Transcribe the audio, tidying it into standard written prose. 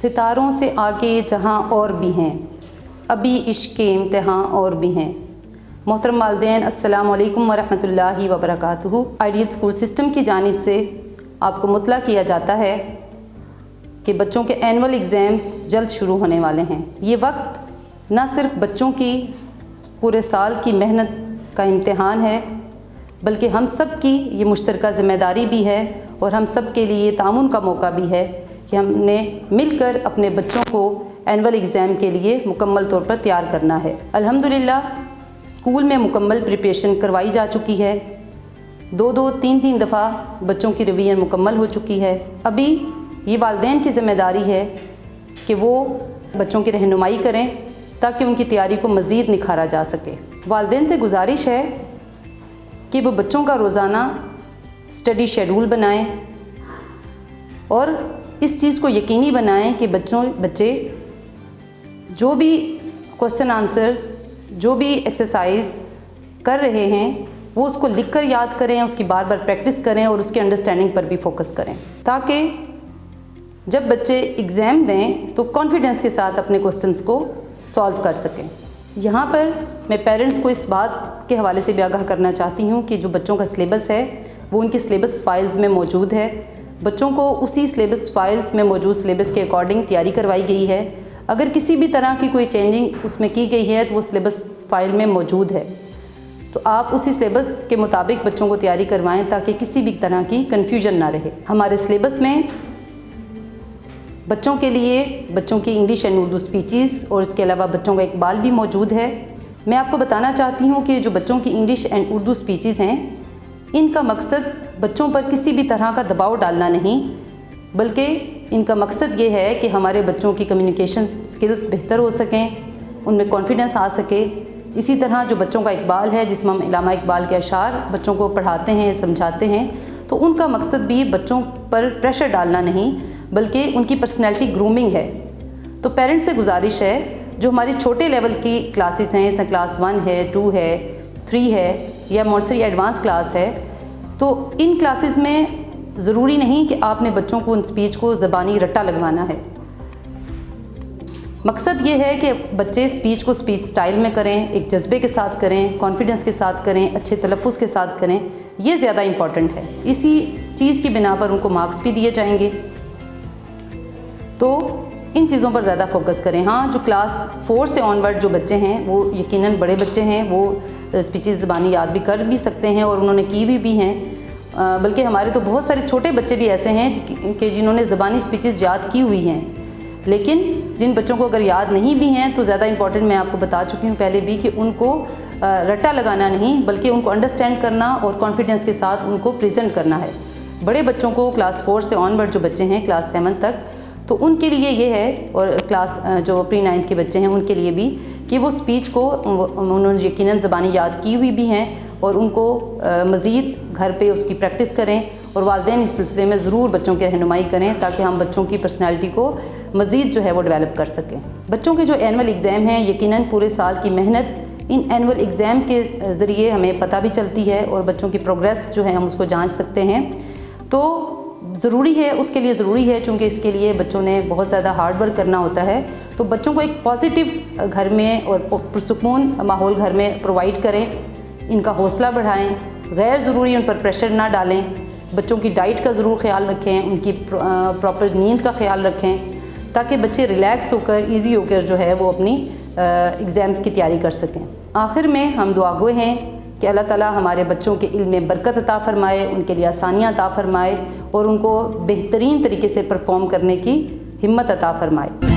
ستاروں سے آگے جہاں اور بھی ہیں، ابھی عشق کے امتحان اور بھی ہیں۔ محترم والدین، السلام علیکم ورحمۃ اللہ وبرکاتہ۔ آئیڈیل اسکول سسٹم کی جانب سے آپ کو مطلع کیا جاتا ہے کہ بچوں کے اینول ایگزامز جلد شروع ہونے والے ہیں۔ یہ وقت نہ صرف بچوں کی پورے سال کی محنت کا امتحان ہے، بلکہ ہم سب کی یہ مشترکہ ذمہ داری بھی ہے اور ہم سب کے لیے تعاون کا موقع بھی ہے کہ ہم نے مل کر اپنے بچوں کو اینول ایگزام کے لیے مکمل طور پر تیار کرنا ہے۔ الحمدللہ اسکول میں مکمل پریپریشن کروائی جا چکی ہے، دو تین دفعہ بچوں کی ریویژن مکمل ہو چکی ہے۔ ابھی یہ والدین کی ذمہ داری ہے کہ وہ بچوں کی رہنمائی کریں تاکہ ان کی تیاری کو مزید نکھارا جا سکے۔ والدین سے گزارش ہے کہ وہ بچوں کا روزانہ اسٹڈی شیڈول بنائیں اور اس چیز کو یقینی بنائیں کہ بچے جو بھی کوسچن آنسرز، جو بھی ایکسرسائز کر رہے ہیں وہ اس کو لکھ کر یاد کریں، اس کی بار بار پریکٹس کریں اور اس کے انڈرسٹینڈنگ پر بھی فوکس کریں، تاکہ جب بچے ایگزام دیں تو کانفیڈنس کے ساتھ اپنے کوسچنز کو سالو کر سکیں۔ یہاں پر میں پیرنٹس کو اس بات کے حوالے سے بھی آگاہ کرنا چاہتی ہوں کہ جو بچوں کا سلیبس ہے وہ ان کی سلیبس فائلز میں موجود ہے۔ بچوں کو اسی سلیبس فائلز میں موجود سلیبس کے اکارڈنگ تیاری کروائی گئی ہے۔ اگر کسی بھی طرح کی کوئی چینجنگ اس میں کی گئی ہے تو وہ سلیبس فائل میں موجود ہے، تو آپ اسی سلیبس کے مطابق بچوں کو تیاری کروائیں تاکہ کسی بھی طرح کی کنفیوژن نہ رہے۔ ہمارے سلیبس میں بچوں کے لیے بچوں کی انگلش اینڈ اردو اسپیچز اور اس کے علاوہ بچوں کا اقبال بھی موجود ہے۔ میں آپ کو بتانا چاہتی ہوں کہ جو بچوں کی انگلش اینڈ اردو اسپیچز ہیں، ان کا مقصد بچوں پر کسی بھی طرح کا دباؤ ڈالنا نہیں، بلکہ ان کا مقصد یہ ہے کہ ہمارے بچوں کی کمیونیکیشن سکلز بہتر ہو سکیں، ان میں کانفیڈنس آ سکے۔ اسی طرح جو بچوں کا اقبال ہے، جس میں ہم علامہ اقبال کے اشعار بچوں کو پڑھاتے ہیں، سمجھاتے ہیں، تو ان کا مقصد بھی بچوں پر پریشر ڈالنا نہیں بلکہ ان کی پرسنالٹی گرومنگ ہے۔ تو پیرنٹس سے گزارش ہے، جو ہماری چھوٹے لیول کی کلاسز ہیں، جیسے کلاس 1 ہے، 2 ہے، 3 ہے یا مونٹسری ایڈوانس کلاس ہے، تو ان کلاسز میں ضروری نہیں کہ آپ نے بچوں کو ان اسپیچ کو زبانی رٹا لگوانا ہے۔ مقصد یہ ہے کہ بچے اسپیچ کو اسپیچ سٹائل میں کریں، ایک جذبے کے ساتھ کریں، کانفیڈنس کے ساتھ کریں، اچھے تلفظ کے ساتھ کریں، یہ زیادہ امپورٹنٹ ہے۔ اسی چیز کی بنا پر ان کو مارکس بھی دیے جائیں گے، تو ان چیزوں پر زیادہ فوکس کریں۔ ہاں، جو کلاس 4 سے آن ورڈ جو بچے ہیں وہ یقیناً بڑے بچے ہیں، وہ اسپیچز زبانی یاد بھی کر بھی سکتے ہیں اور انہوں نے کی بھی ہیں، بلکہ ہمارے تو بہت سارے چھوٹے بچے بھی ایسے ہیں کہ جنہوں نے زبانی اسپیچز یاد کی ہوئی ہیں۔ لیکن جن بچوں کو اگر یاد نہیں بھی ہیں تو زیادہ امپورٹنٹ میں آپ کو بتا چکی ہوں پہلے بھی کہ ان کو رٹا لگانا نہیں بلکہ ان کو انڈرسٹینڈ کرنا اور کانفیڈنس کے ساتھ ان کو پریزنٹ کرنا ہے۔ بڑے بچوں کو کلاس 4 سے آن ورڈ جو بچے ہیں کلاس 7 تک، تو ان کے لیے یہ ہے، اور کلاس جو پری 9 کے بچے ہیں ان کے لیے بھی، کہ وہ اسپیچ کو انہوں نے یقیناً زبانی یاد کی ہوئی بھی ہیں اور ان کو مزید گھر پہ اس کی پریکٹس کریں، اور والدین اس سلسلے میں ضرور بچوں کی رہنمائی کریں تاکہ ہم بچوں کی پرسنالٹی کو مزید جو ہے وہ ڈیولپ کر سکیں۔ بچوں کے جو اینول ایگزام ہیں، یقیناً پورے سال کی محنت ان اینول ایگزام کے ذریعے ہمیں پتہ بھی چلتی ہے اور بچوں کی پروگریس جو ہے ہم اس کو جانچ سکتے ہیں۔ تو ضروری ہے، اس کے لیے ضروری ہے، چونکہ اس کے لیے بچوں نے بہت زیادہ ہارڈ ورک کرنا ہوتا ہے، تو بچوں کو ایک پازیٹیو گھر میں اور پرسکون ماحول گھر میں پرووائڈ کریں، ان کا حوصلہ بڑھائیں، غیر ضروری ان پر پریشر نہ ڈالیں، بچوں کی ڈائٹ کا ضرور خیال رکھیں، ان کی پراپر نیند کا خیال رکھیں تاکہ بچے ریلیکس ہو کر، ایزی ہو کر جو ہے وہ اپنی ایگزامز کی تیاری کر سکیں۔ آخر میں ہم دعا گو ہیں کہ اللہ تعالیٰ ہمارے بچوں کے علم میں برکت عطا فرمائے، ان کے لیے آسانیاں عطا فرمائے اور ان کو بہترین طریقے سے پرفارم کرنے کی ہمت عطا فرمائے۔